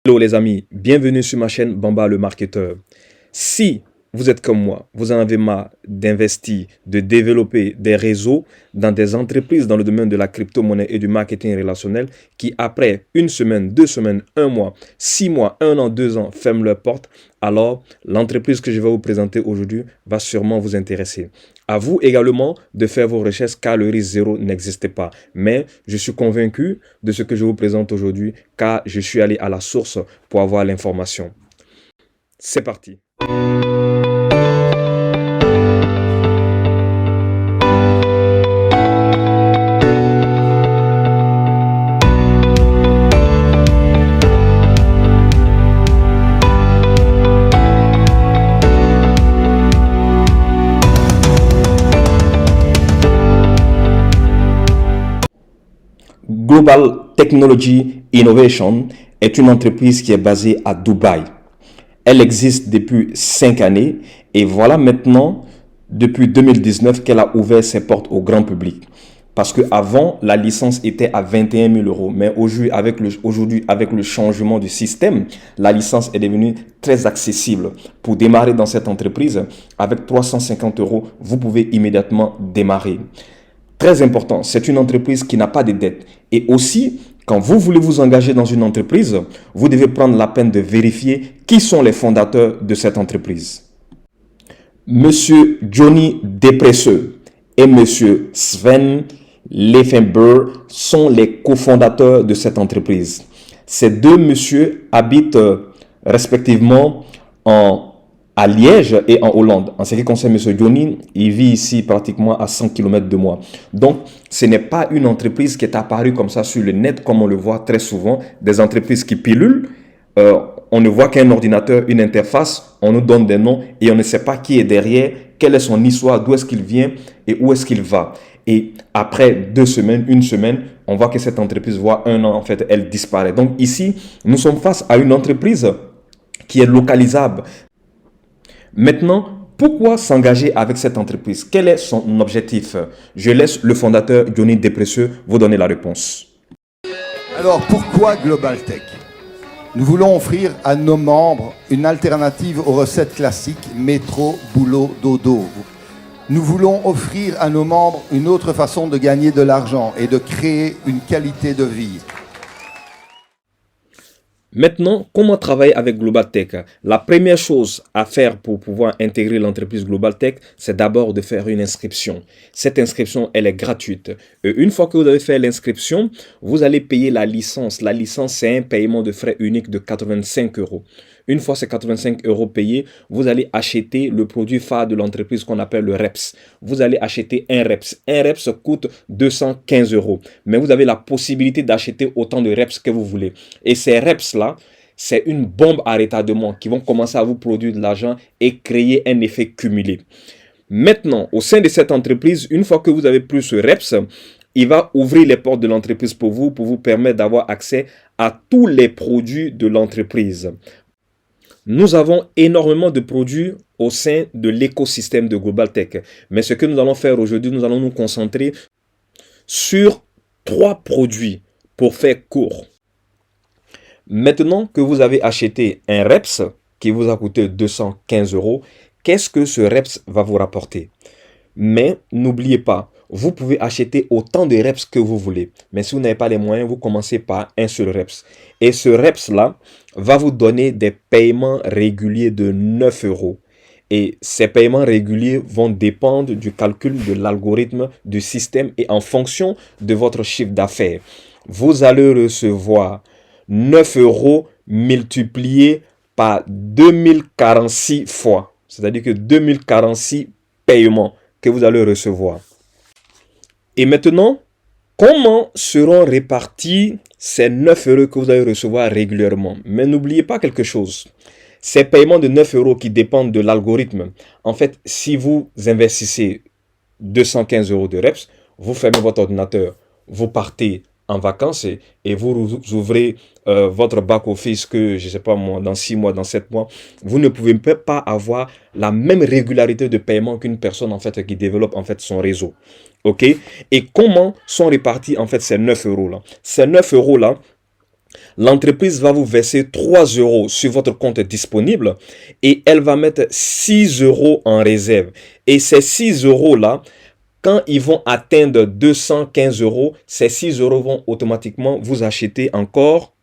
Hello les amis, bienvenue sur ma chaîne Bamba le marketeur. Si vous êtes comme moi, vous en avez marre d'investir, de développer des réseaux dans des entreprises dans le domaine de la crypto-monnaie et du marketing relationnel qui après une semaine, 2 semaines, 1 mois, 6 mois, 1 an, 2 ans ferment leurs portes, alors l'entreprise que je vais vous présenter aujourd'hui va sûrement vous intéresser. À vous également de faire vos recherches car le risque zéro n'existe pas. Mais je suis convaincu de ce que je vous présente aujourd'hui car je suis allé à la source pour avoir l'information. C'est parti. Global Technology Innovation est une entreprise qui est basée à Dubaï. Elle existe depuis 5 années et voilà maintenant, depuis 2019, qu'elle a ouvert ses portes au grand public. Parce qu'avant, la licence était à 21 000 euros. Mais aujourd'hui, avec le changement du système, la licence est devenue très accessible. Pour démarrer dans cette entreprise, avec 350 euros, vous pouvez immédiatement démarrer. Très important, c'est une entreprise qui n'a pas de dette. Et aussi, quand vous voulez vous engager dans une entreprise, vous devez prendre la peine de vérifier qui sont les fondateurs de cette entreprise. Monsieur Johnny Depresseux et Monsieur Sven Lefenberg sont les cofondateurs de cette entreprise. Ces deux messieurs habitent respectivement à Liège et en Hollande. En ce qui concerne M. Johnny, il vit ici pratiquement à 100 km de moi. Donc, ce n'est pas une entreprise qui est apparue comme ça sur le net, comme on le voit très souvent, des entreprises qui pilulent. On ne voit qu'un ordinateur, une interface, on nous donne des noms et on ne sait pas qui est derrière, quelle est son histoire, d'où est-ce qu'il vient et où est-ce qu'il va. Et après 2 semaines, 1 semaine, on voit que cette entreprise voit 1 an, en fait, elle disparaît. Donc ici, nous sommes face à une entreprise qui est localisable. Maintenant, pourquoi s'engager avec cette entreprise? Quel est son objectif? Je laisse le fondateur Johnny Depresseux vous donner la réponse. Alors, pourquoi Global Tech? Nous voulons offrir à nos membres une alternative aux recettes classiques métro, boulot, dodo. Nous voulons offrir à nos membres une autre façon de gagner de l'argent et de créer une qualité de vie. Maintenant, comment travailler avec Global Tech? La première chose à faire pour pouvoir intégrer l'entreprise Global Tech, c'est d'abord de faire une inscription. Cette inscription, elle est gratuite. Et une fois que vous avez fait l'inscription, vous allez payer la licence. La licence, c'est un paiement de frais unique de 85 euros. Une fois ces 85 euros payés, vous allez acheter le produit phare de l'entreprise qu'on appelle le REPS. Vous allez acheter un REPS. Un REPS coûte 215 euros. Mais vous avez la possibilité d'acheter autant de REPS que vous voulez. Et ces REPS-là, c'est une bombe à retardement qui vont commencer à vous produire de l'argent et créer un effet cumulé. Maintenant, au sein de cette entreprise, une fois que vous avez pris ce REPS, il va ouvrir les portes de l'entreprise pour vous permettre d'avoir accès à tous les produits de l'entreprise. Nous avons énormément de produits au sein de l'écosystème de Global Tech. Mais ce que nous allons faire aujourd'hui, nous allons nous concentrer sur 3 produits pour faire court. Maintenant que vous avez acheté un REPS qui vous a coûté 215 euros, qu'est-ce que ce REPS va vous rapporter? Mais n'oubliez pas, vous pouvez acheter autant de REPS que vous voulez. Mais si vous n'avez pas les moyens, vous commencez par un seul REPS. Et ce REPS-là va vous donner des paiements réguliers de 9 euros. Et ces paiements réguliers vont dépendre du calcul de l'algorithme du système et en fonction de votre chiffre d'affaires. Vous allez recevoir 9 euros multiplié par 2046 fois. C'est-à-dire que 2046 paiements que vous allez recevoir. Et maintenant, comment seront répartis ces 9 euros que vous allez recevoir régulièrement? Mais n'oubliez pas quelque chose. Ces paiements de 9 euros qui dépendent de l'algorithme, en fait, si vous investissez 215 euros de REPS, vous fermez votre ordinateur, vous partez en vacances et vous ouvrez votre back-office que, je ne sais pas moi, dans 6 mois, dans 7 mois, vous ne pouvez pas avoir la même régularité de paiement qu'une personne en fait qui développe en fait son réseau. Ok? Et comment sont répartis en fait ces 9 euros là? Ces 9 euros là, L'entreprise va vous verser 3 euros sur votre compte disponible et elle va mettre 6 euros en réserve. Et ces 6 euros-là, quand ils vont atteindre 215 euros, ces 6 euros vont automatiquement vous acheter encore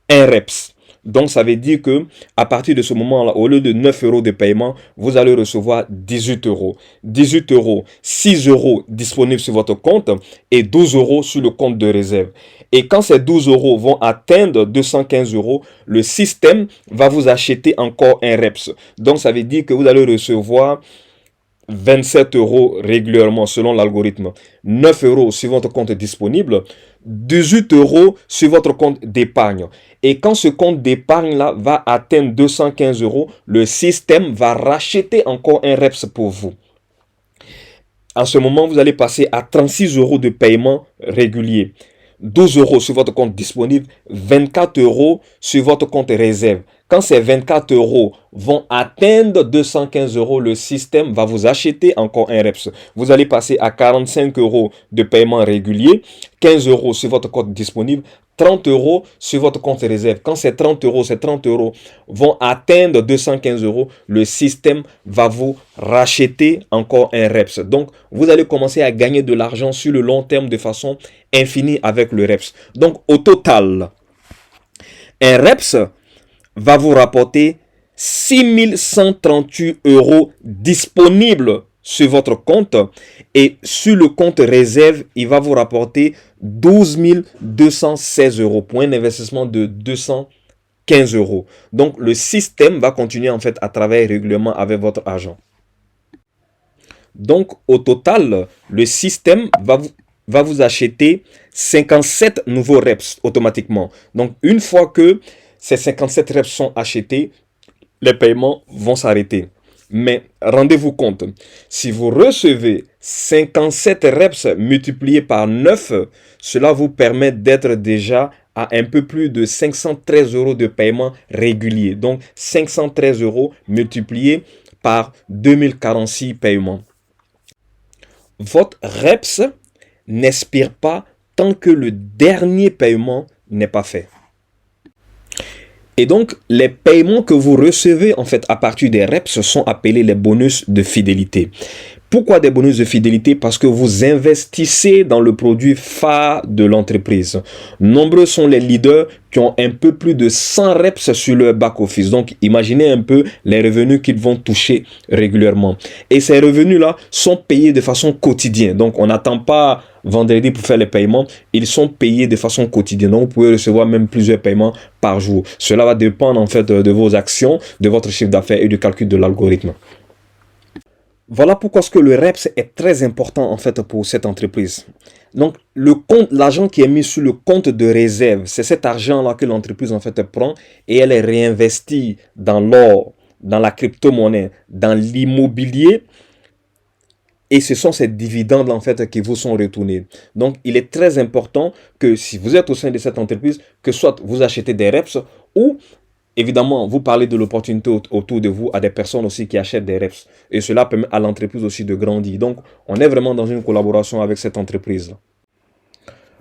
un REPS. Donc, ça veut dire que à partir de ce moment-là, au lieu de 9 euros de paiement, vous allez recevoir 18 euros. 18 euros, 6 euros disponibles sur votre compte et 12 euros sur le compte de réserve. Et quand ces 12 euros vont atteindre 215 euros, le système va vous acheter encore un REPS. Donc, ça veut dire que vous allez recevoir 27 euros régulièrement selon l'algorithme, 9 euros sur votre compte disponible, 18 euros sur votre compte d'épargne. Et quand ce compte d'épargne-là va atteindre 215 euros, le système va racheter encore un REPS pour vous. En ce moment, vous allez passer à 36 euros de paiement régulier. 12 euros sur votre compte disponible, 24 euros sur votre compte réserve. Quand ces 24 euros vont atteindre 215 euros, le système va vous acheter encore un REPS. Vous allez passer à 45 euros de paiement régulier, 15 euros sur votre compte disponible, 30 euros sur votre compte réserve. Quand ces 30 euros vont atteindre 215 euros, le système va vous racheter encore un REPS. Donc, vous allez commencer à gagner de l'argent sur le long terme de façon infinie avec le REPS. Donc, au total, un REPS va vous rapporter 6138 euros disponibles sur votre compte et sur le compte réserve, il va vous rapporter 12 216 euros pour un investissement de 215 euros. Donc, le système va continuer en fait à travailler régulièrement avec votre argent. Donc, au total, le système va vous acheter 57 nouveaux REPS automatiquement. Donc, une fois que ces 57 REPS sont achetés, les paiements vont s'arrêter. Mais rendez-vous compte, si vous recevez 57 REPS multipliés par 9, cela vous permet d'être déjà à un peu plus de 513 euros de paiement régulier. Donc 513 euros multipliés par 2046 paiements. Votre REPS n'expire pas tant que le dernier paiement n'est pas fait. Et donc, les paiements que vous recevez en fait à partir des REPS sont appelés les bonus de fidélité. Pourquoi des bonus de fidélité? Parce que vous investissez dans le produit phare de l'entreprise. Nombreux sont les leaders qui ont un peu plus de 100 reps sur leur back-office. Donc, imaginez un peu les revenus qu'ils vont toucher régulièrement. Et ces revenus-là sont payés de façon quotidienne. Donc, on n'attend pas vendredi pour faire les paiements. Ils sont payés de façon quotidienne. Donc, vous pouvez recevoir même plusieurs paiements par jour. Cela va dépendre en fait de vos actions, de votre chiffre d'affaires et du calcul de l'algorithme. Voilà pourquoi ce que le REPS est très important en fait pour cette entreprise. Donc le compte, l'argent qui est mis sur le compte de réserve, c'est cet argent-là que l'entreprise en fait prend et elle est réinvestie dans l'or, dans la crypto-monnaie, dans l'immobilier. Et ce sont ces dividendes en fait qui vous sont retournés. Donc il est très important que si vous êtes au sein de cette entreprise, que soit vous achetez des REPS ou évidemment, vous parlez de l'opportunité autour de vous à des personnes aussi qui achètent des REPS. Et cela permet à l'entreprise aussi de grandir. Donc, on est vraiment dans une collaboration avec cette entreprise.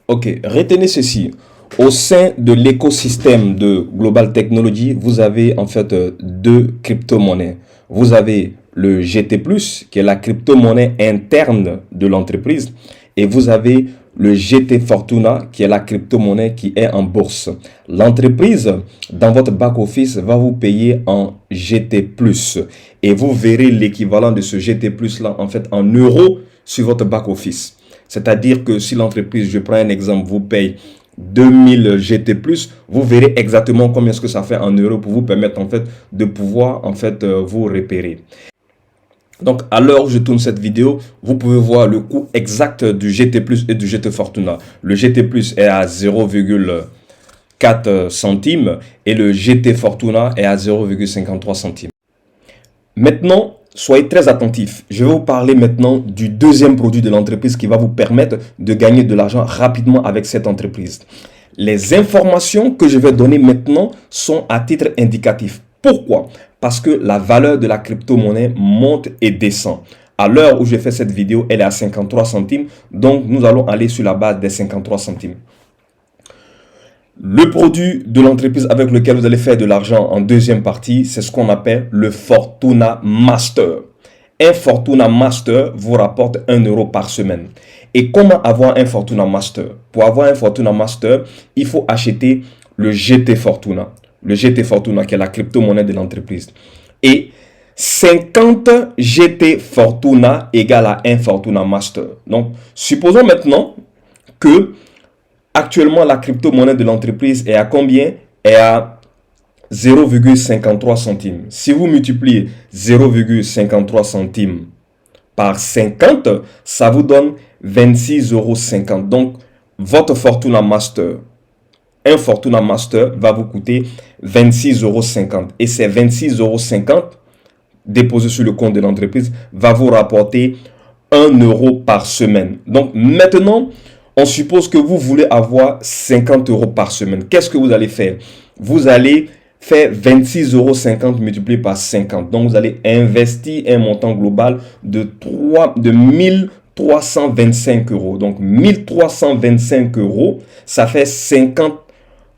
Ok, retenez ceci. Au sein de l'écosystème de Global Technology, vous avez en fait deux crypto-monnaies. Vous avez le GT+, qui est la crypto-monnaie interne de l'entreprise. Et vous avez le GT Fortuna, qui est la crypto-monnaie qui est en bourse. L'entreprise, dans votre back-office, va vous payer en GT+. Et vous verrez l'équivalent de ce GT+, là, en fait, en euros sur votre back-office. C'est-à-dire que si l'entreprise, je prends un exemple, vous paye 2000 GT+, vous verrez exactement combien est-ce que ça fait en euros pour vous permettre, en fait, de pouvoir, en fait, vous repérer. Donc, à l'heure où je tourne cette vidéo, vous pouvez voir le coût exact du GT+, et du GT Fortuna. Le GT+, est à 0,4 centimes et le GT Fortuna est à 0,53 centimes. Maintenant, soyez très attentifs. Je vais vous parler maintenant du deuxième produit de l'entreprise qui va vous permettre de gagner de l'argent rapidement avec cette entreprise. Les informations que je vais donner maintenant sont à titre indicatif. Pourquoi? Parce que la valeur de la crypto-monnaie monte et descend. À l'heure où je fais cette vidéo, elle est à 53 centimes. Donc, nous allons aller sur la base des 53 centimes. Le produit de l'entreprise avec lequel vous allez faire de l'argent en deuxième partie, c'est ce qu'on appelle le Fortuna Master. Un Fortuna Master vous rapporte 1 euro par semaine. Et comment avoir un Fortuna Master? Pour avoir un Fortuna Master, il faut acheter le GT Fortuna. Le GT Fortuna qui est la crypto-monnaie de l'entreprise. Et 50 GT Fortuna égale à 1 Fortuna Master. Donc, supposons maintenant que actuellement la crypto-monnaie de l'entreprise est à combien? Est à 0,53 centimes. Si vous multipliez 0,53 centimes par 50, ça vous donne 26,50 euros. Donc, votre Fortuna Master, un Fortuna Master va vous coûter 26,50 euros. Et ces 26,50 euros déposés sur le compte de l'entreprise va vous rapporter 1 euro par semaine. Donc, maintenant, on suppose que vous voulez avoir 50 euros par semaine. Qu'est-ce que vous allez faire? Vous allez faire 26,50 euros multiplié par 50. Donc, vous allez investir un montant global de 1325 euros. Donc, 1325 euros, ça fait 50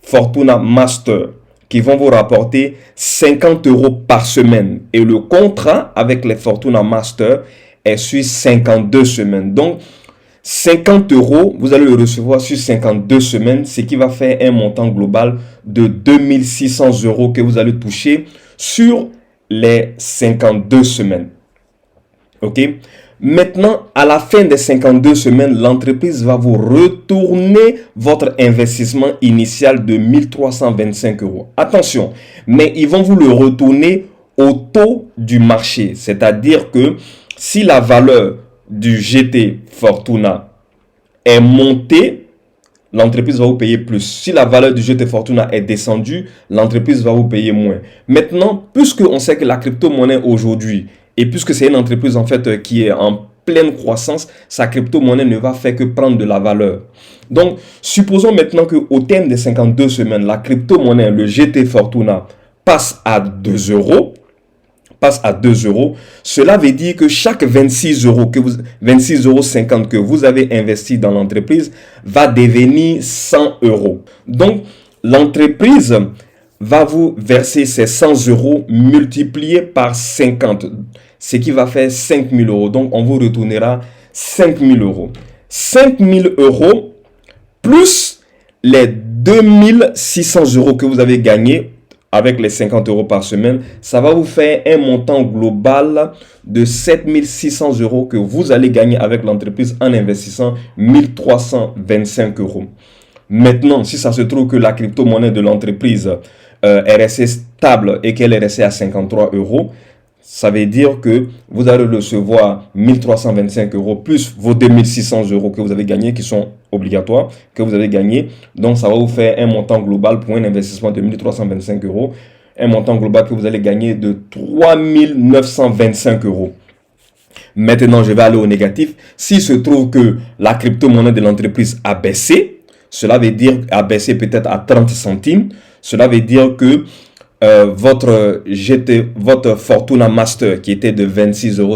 Fortuna Master qui vont vous rapporter 50 euros par semaine. Et le contrat avec les Fortuna Master est sur 52 semaines. Donc, 50 euros, vous allez le recevoir sur 52 semaines, ce qui va faire un montant global de 2600 euros que vous allez toucher sur les 52 semaines. Ok? Maintenant, à la fin des 52 semaines, l'entreprise va vous retourner votre investissement initial de 1325 euros. Attention, mais ils vont vous le retourner au taux du marché. C'est-à-dire que si la valeur du GT Fortuna est montée, l'entreprise va vous payer plus. Si la valeur du GT Fortuna est descendue, l'entreprise va vous payer moins. Maintenant, puisque on sait que la crypto-monnaie aujourd'hui, et puisque c'est une entreprise en fait qui est en pleine croissance, sa crypto-monnaie ne va faire que prendre de la valeur. Donc, supposons maintenant qu'au terme des 52 semaines, la crypto-monnaie, le GT Fortuna, passe à 2 euros. Cela veut dire que chaque 26,50 euros que vous avez investi dans l'entreprise va devenir 100 euros. Donc, l'entreprise va vous verser ces 100 euros multipliés par 50, ce qui va faire 5 000 euros. Donc, on vous retournera 5 000 euros. 5 000 euros plus les 2600 euros que vous avez gagnés avec les 50 euros par semaine, ça va vous faire un montant global de 7 600 euros que vous allez gagner avec l'entreprise en investissant 1325 euros. Maintenant, si ça se trouve que la crypto-monnaie de l'entreprise est restée stable et qu'elle est restée à 53 euros, ça veut dire que vous allez recevoir 1325 euros plus vos 2600 euros que vous avez gagnés, qui sont obligatoires, que vous avez gagnés. Donc, ça va vous faire un montant global pour un investissement de 1325 euros. Un montant global que vous allez gagner de 3925 euros. Maintenant, je vais aller au négatif. S'il se trouve que la crypto-monnaie de l'entreprise a baissé, cela veut dire a baissé peut-être à 30 centimes. Cela veut dire que votre Fortuna Master qui était de 26,50 euros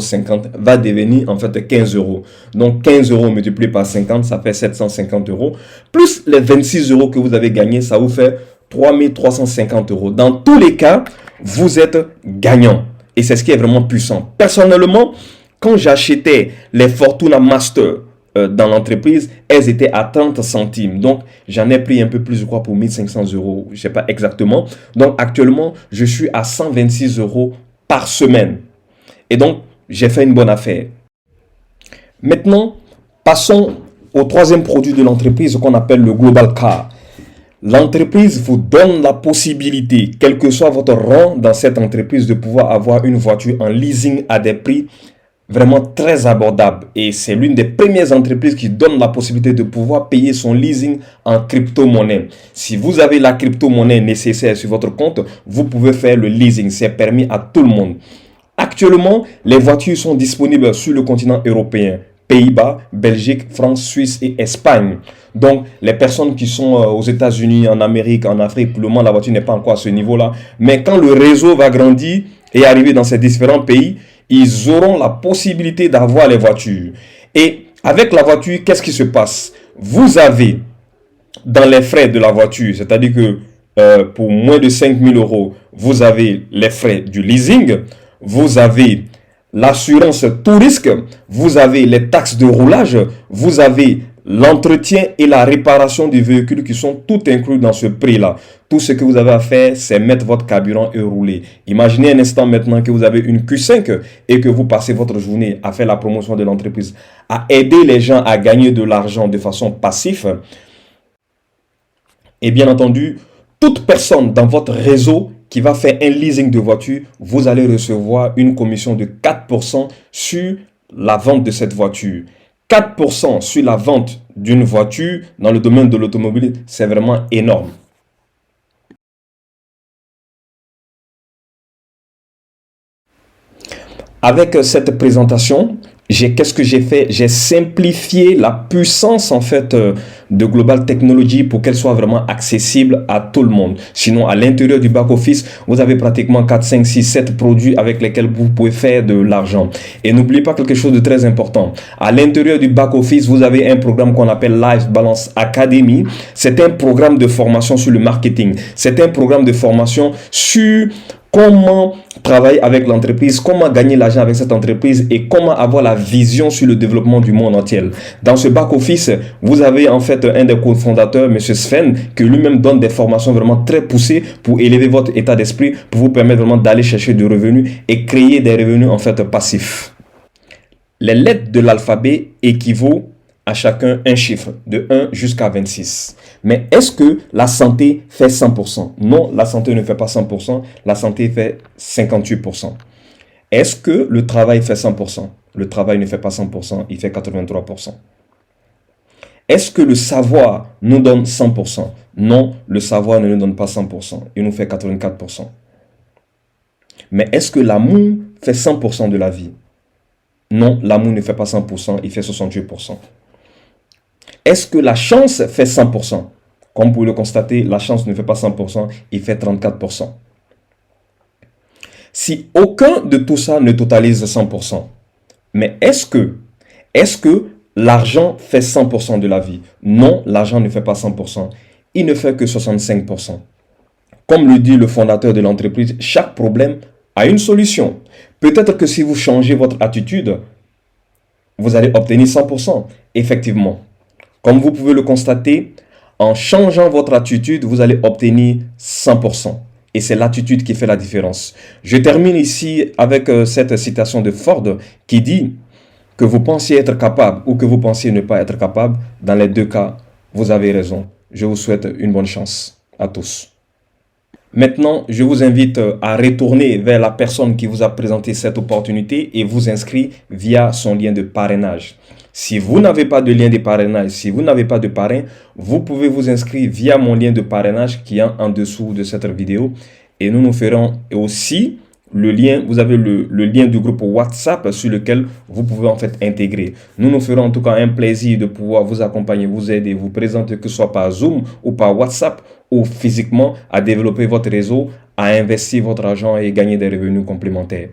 va devenir en fait 15 euros. Donc 15 euros multiplié par 50, ça fait 750 euros. Plus les 26 euros que vous avez gagnés, ça vous fait 3350 euros. Dans tous les cas, vous êtes gagnant. Et c'est ce qui est vraiment puissant. Personnellement, quand j'achetais les Fortuna Master dans l'entreprise, elles étaient à 30 centimes. Donc, j'en ai pris un peu plus, je crois, pour 1500 euros. Je ne sais pas exactement. Donc, actuellement, je suis à 126 euros par semaine. Et donc, j'ai fait une bonne affaire. Maintenant, passons au troisième produit de l'entreprise qu'on appelle le Global Car. L'entreprise vous donne la possibilité, quel que soit votre rang dans cette entreprise, de pouvoir avoir une voiture en leasing à des prix vraiment très abordable, et c'est l'une des premières entreprises qui donne la possibilité de pouvoir payer son leasing en crypto-monnaie. Si vous avez la crypto-monnaie nécessaire sur votre compte, vous pouvez faire le leasing, c'est permis à tout le monde. Actuellement, les voitures sont disponibles sur le continent européen, Pays-Bas, Belgique, France, Suisse et Espagne. Donc, les personnes qui sont aux États-Unis, en Amérique, en Afrique, pour le moment, la voiture n'est pas encore à ce niveau-là. Mais quand le réseau va grandir et arriver dans ces différents pays, ils auront la possibilité d'avoir les voitures. Et avec la voiture, qu'est-ce qui se passe? Vous avez dans les frais de la voiture, c'est-à-dire que pour moins de 5 000 euros, vous avez les frais du leasing, vous avez l'assurance tout risque, vous avez les taxes de roulage, vous avez l'entretien et la réparation du véhicule qui sont tout inclus dans ce prix-là. Tout ce que vous avez à faire, c'est mettre votre carburant et rouler. Imaginez un instant maintenant que vous avez une Q5 et que vous passez votre journée à faire la promotion de l'entreprise, à aider les gens à gagner de l'argent de façon passive. Et bien entendu, toute personne dans votre réseau qui va faire un leasing de voiture, vous allez recevoir une commission de 4% sur la vente de cette voiture. 4% sur la vente d'une voiture dans le domaine de l'automobile, c'est vraiment énorme. Avec cette présentation, qu'est-ce que j'ai fait? J'ai simplifié la puissance en fait de Global Technology pour qu'elle soit vraiment accessible à tout le monde. Sinon, à l'intérieur du back-office, vous avez pratiquement 4, 5, 6, 7 produits avec lesquels vous pouvez faire de l'argent. Et n'oubliez pas quelque chose de très important. À l'intérieur du back-office, vous avez un programme qu'on appelle Life Balance Academy. C'est un programme de formation sur le marketing. C'est un programme de formation sur comment travailler avec l'entreprise, comment gagner l'argent avec cette entreprise et comment avoir la vision sur le développement du monde entier. Dans ce back-office, vous avez en fait un des cofondateurs, M. Sven, qui lui-même donne des formations vraiment très poussées pour élever votre état d'esprit, pour vous permettre vraiment d'aller chercher du revenu et créer des revenus en fait passifs. Les lettres de l'alphabet équivaut à chacun un chiffre, de 1 jusqu'à 26. Mais est-ce que la santé fait 100%? Non, la santé ne fait pas 100%, la santé fait 58%. Est-ce que le travail fait 100%? Le travail ne fait pas 100%, il fait 83%. Est-ce que le savoir nous donne 100%? Non, le savoir ne nous donne pas 100%, il nous fait 84%. Mais est-ce que l'amour fait 100% de la vie? Non, l'amour ne fait pas 100%, il fait 68%. Est-ce que la chance fait 100%? Comme vous pouvez le constater, la chance ne fait pas 100%, il fait 34%. Si aucun de tout ça ne totalise 100%, mais est-ce que l'argent fait 100% de la vie? Non, l'argent ne fait pas 100%, il ne fait que 65%. Comme le dit le fondateur de l'entreprise, chaque problème a une solution. Peut-être que si vous changez votre attitude, vous allez obtenir 100%. Effectivement. Comme vous pouvez le constater, en changeant votre attitude, vous allez obtenir 100%. Et c'est l'attitude qui fait la différence. Je termine ici avec cette citation de Ford qui dit que vous pensiez être capable ou que vous pensiez ne pas être capable. Dans les deux cas, vous avez raison. Je vous souhaite une bonne chance à tous. Maintenant, je vous invite à retourner vers la personne qui vous a présenté cette opportunité et vous inscrire via son lien de parrainage. Si vous n'avez pas de lien de parrainage, si vous n'avez pas de parrain, vous pouvez vous inscrire via mon lien de parrainage qui est en dessous de cette vidéo. Et nous ferons aussi le lien, vous avez le lien du groupe WhatsApp sur lequel vous pouvez en fait intégrer. Nous ferons en tout cas un plaisir de pouvoir vous accompagner, vous aider, vous présenter que ce soit par Zoom ou par WhatsApp ou physiquement à développer votre réseau, à investir votre argent et gagner des revenus complémentaires.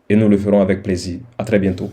Et nous le ferons avec plaisir. À très bientôt.